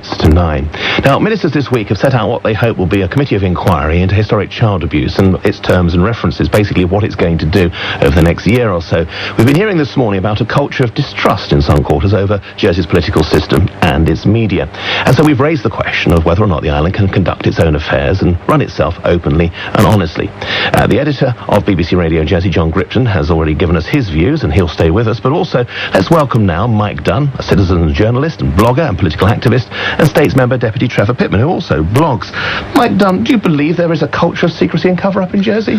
minutes to 9. Now, ministers this week have set out what they hope will be a committee of inquiry into historic child abuse and its terms and references, basically what it's going to do over the next year or so. We've been hearing this morning about a culture of distrust in some quarters over Jersey's political system and its media. And so we've raised the question of whether or not the island can conduct its own affairs and run itself openly and honestly. The editor of BBC Radio Jersey, John Gripton, has already given us his views, and he'll stay with us. But also, let's welcome now Mike Dunn, a citizen journalist and blogger and political activist, and States Member Deputy Trevor Pitman, who also blogs. Mike Dunn, do you believe there is a culture of secrecy and cover-up in Jersey?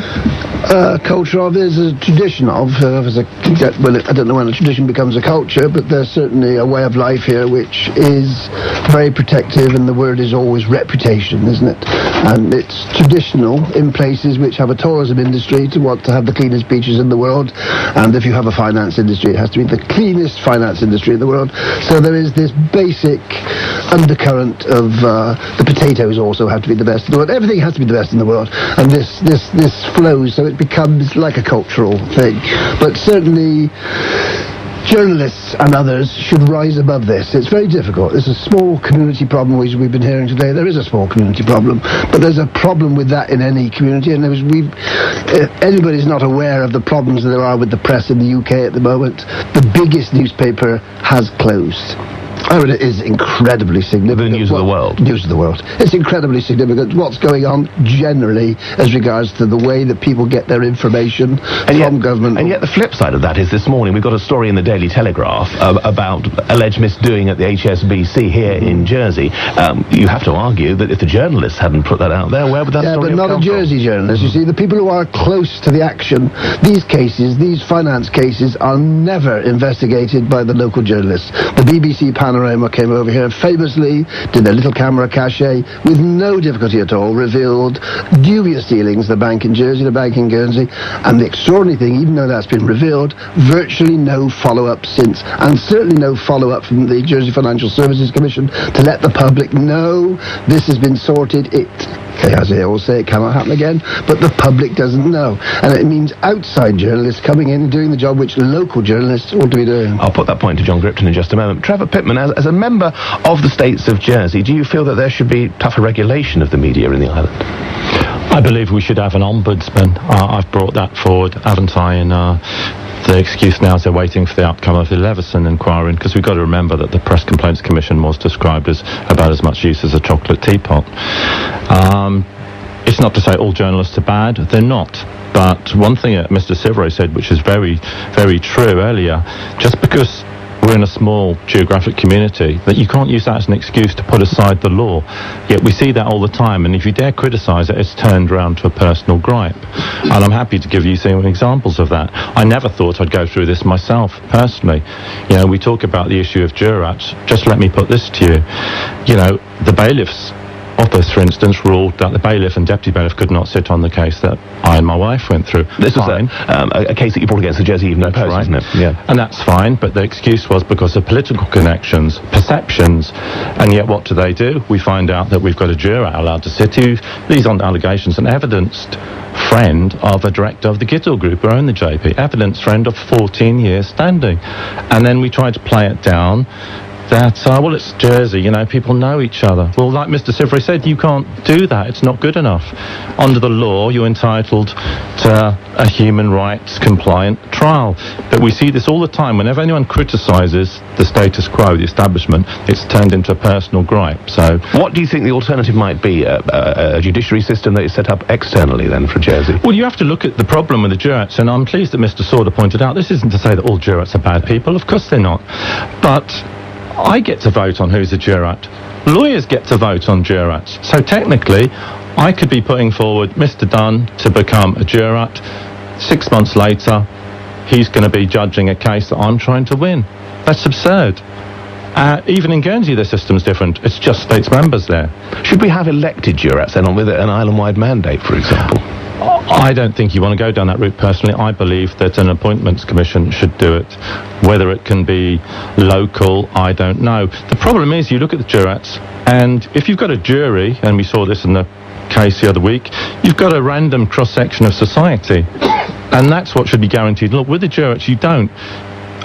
Culture of is a tradition of. I don't know when a tradition becomes a culture, but there's certainly a way of life here which is very protective, and the word is always reputation, isn't it? And it's traditional in places which have a tourism industry to want to have the cleanest beaches in the world, and if you have a finance industry, it has to be the cleanest finance industry in the world. So there is this basic undercurrent of the potatoes also have to be the best in the world. Everything has to be the best in the world, and this flows, so it becomes like a cultural thing. But certainly journalists and others should rise above this. It's very difficult. It's a small community problem, which we've been hearing today. There is a small community problem, but there's a problem with that in any community, and anybody's not aware of the problems that there are with the press in the UK at the moment. The biggest newspaper has closed. I mean, it is incredibly significant. The News of the World. News of the World. It's incredibly significant what's going on generally as regards to the way that people get their information from government. And yet the flip side of that is this morning we've got a story in the Daily Telegraph about alleged misdoing at the HSBC here in Jersey. You have to argue that if the journalists hadn't put that out there, where would that story have come from? Yeah, but not a Jersey journalist. You see, the people who are close to the action, these cases, these finance cases, are never investigated by the local journalists. The BBC Panorama came over here and famously did their little camera cachet with no difficulty at all, revealed dubious dealings, the bank in Jersey, the bank in Guernsey, and the extraordinary thing, even though that's been revealed, virtually no follow-up since, and certainly no follow-up from the Jersey Financial Services Commission to let the public know this has been sorted. As they all say, it cannot happen again, but the public doesn't know. And it means outside journalists coming in and doing the job which local journalists ought to be doing. I'll put that point to John Gripton in just a moment. Trevor Pitman, as a member of the States of Jersey, do you feel that there should be tougher regulation of the media in the island? I believe we should have an ombudsman. I've brought that forward, haven't I, in the excuse now is they're waiting for the outcome of the Leveson inquiry, because we've got to remember that the Press Complaints Commission was described as about as much use as a chocolate teapot. It's not to say all journalists are bad, they're not. But one thing that Mr. Sivray said, which is very, very true earlier, just because we're in a small geographic community, that you can't use that as an excuse to put aside the law. Yet we see that all the time, and if you dare criticise it, it's turned around to a personal gripe. And I'm happy to give you some examples of that. I never thought I'd go through this myself, personally. You know, we talk about the issue of jurats. Just let me put this to you. You know, the bailiffs' office, for instance, ruled that the bailiff and deputy bailiff could not sit on the case that I and my wife went through. This was a case that you brought against the Jersey Evening Post, isn't it? Yeah. And that's fine, but the excuse was because of political connections, perceptions, and yet what do? We find out that we've got a jurat allowed to sit. These aren't allegations, an evidenced friend of a director of the Gittle Group who owned the JP, evidenced friend of 14 years standing. And then we tried to play it down that, well, it's Jersey, you know, people know each other. Well, like Mr. Sivray said, you can't do that. It's not good enough. Under the law, you're entitled to a human rights compliant trial. But we see this all the time. Whenever anyone criticises the status quo, the establishment, it's turned into a personal gripe. So, what do you think the alternative might be? A judiciary system that is set up externally, then, for Jersey? Well, you have to look at the problem with the jurats, and I'm pleased that Mr. Sauder pointed out this isn't to say that all jurats are bad people. Of course they're not. But I get to vote on who's a jurat. Lawyers get to vote on jurats. So technically, I could be putting forward Mr. Dunn to become a jurat. 6 months later, he's going to be judging a case that I'm trying to win. That's absurd. Even in Guernsey, the system's different. It's just states members there. Should we have elected jurats then, with an island-wide mandate, for example? I don't think you want to go down that route personally. I believe that an appointments commission should do it. Whether it can be local, I don't know. The problem is you look at the jurats, and if you've got a jury, and we saw this in the case the other week, you've got a random cross-section of society. And that's what should be guaranteed. Look, with the jurats, you don't.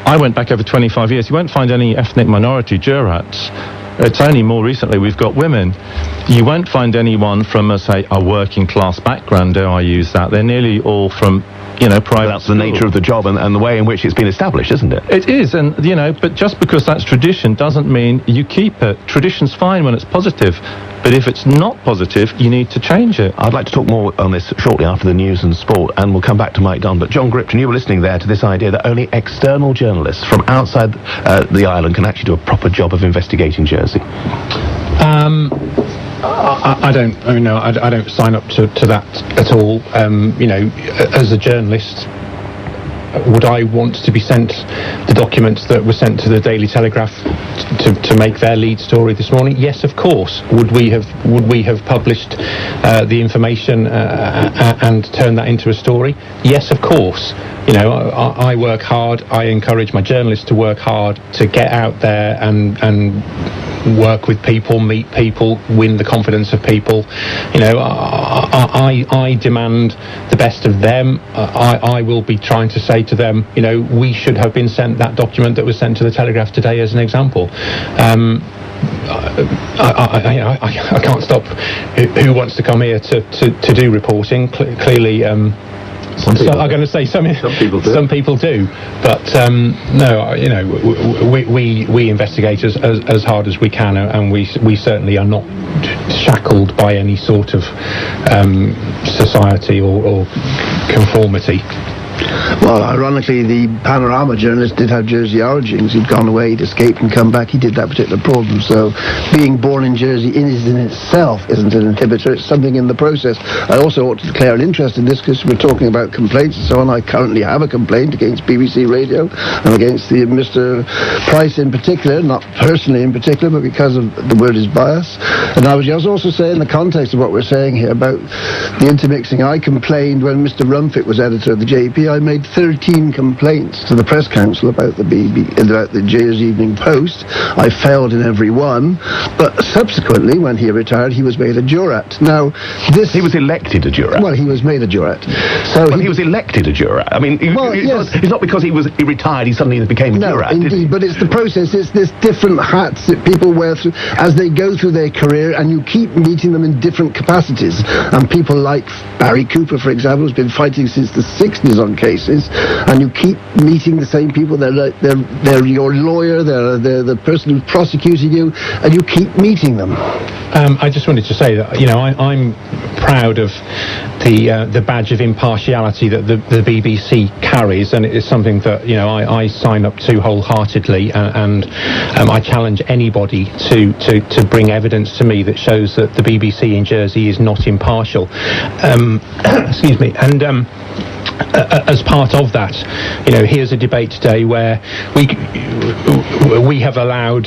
I went back over 25 years. You won't find any ethnic minority jurats. It's only more recently we've got women. You won't find anyone from, say, a working class background, dare I use that. They're nearly all from, private That's the nature of the job and the way in which it's been established, isn't it? It is, and, but just because that's tradition doesn't mean you keep it. Tradition's fine when it's positive, but if it's not positive, you need to change it. I'd like to talk more on this shortly after the news and sport, and we'll come back to Mike Dunn. But John Gripton, you were listening there to this idea that only external journalists from outside the island can actually do a proper job of investigating Jersey. I don't sign up to that at all. As a journalist, would I want to be sent the documents that were sent to the Daily Telegraph to make their lead story this morning? Yes, of course. Would we have published the information and turned that into a story? Yes, of course. I work hard. I encourage my journalists to work hard to get out there and work with people, meet people, win the confidence of people. I demand the best of them. I will be trying to say to them, we should have been sent that document that was sent to the Telegraph today as an example. I can't stop who wants to come here to do reporting. Clearly, I'm going to say some people do, but no, we investigate as hard as we can, and we certainly are not shackled by any sort of society or conformity. Well, ironically, the Panorama journalist did have Jersey origins. He'd gone away, he'd escaped and come back. He did that particular problem. So being born in Jersey in itself isn't an inhibitor. It's something in the process. I also ought to declare an interest in this because we're talking about complaints and so on. I currently have a complaint against BBC Radio and against the Mr. Price in particular, not personally in particular, but because of the word is bias. And I was also saying in the context of what we're saying here about the intermixing, I complained when Mr. Rumfitt was editor of the JP. I made 13 complaints to the Press Council about the Jersey Evening Post. I failed in every one, but subsequently, when he retired, he was made a jurat. Now, he was elected a jurat. Well, he was made a jurat. So he was elected a jurat. I mean, it's not because he retired he suddenly became a jurat. Indeed, but it's the process. It's this different hats that people wear as they go through their career, and you keep meeting them in different capacities. And people like Barry Cooper, for example, has been fighting since the 60s on cases, and you keep meeting the same people. They're your lawyer, they're the person who's prosecuting you, and you keep meeting them. I just wanted to say that I'm proud of the badge of impartiality that the BBC carries, and it is something that I sign up to wholeheartedly, and I challenge anybody to bring evidence to me that shows that the BBC in Jersey is not impartial. Excuse me, and as part of that, here's a debate today where we have allowed,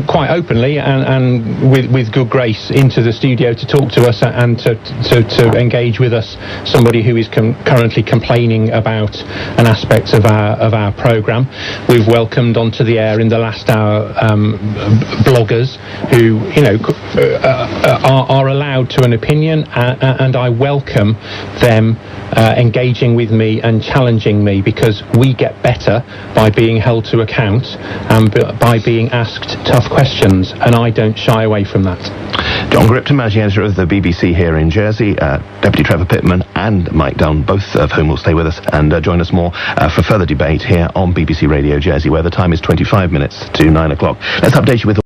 quite openly and with good grace into the studio to talk to us and to engage with us somebody who is currently complaining about an aspect of our programme. We've welcomed onto the air in the last hour bloggers who are allowed to an opinion, and I welcome them engaging with me and challenging me, because we get better by being held to account and by being asked tough questions, and I don't shy away from that. John Gripton, managing editor of the BBC here in Jersey, Deputy Trevor Pitman and Mike Dunn, both of whom will stay with us and join us more for further debate here on BBC Radio Jersey, where the time is 25 minutes to 9 o'clock. Let's update you with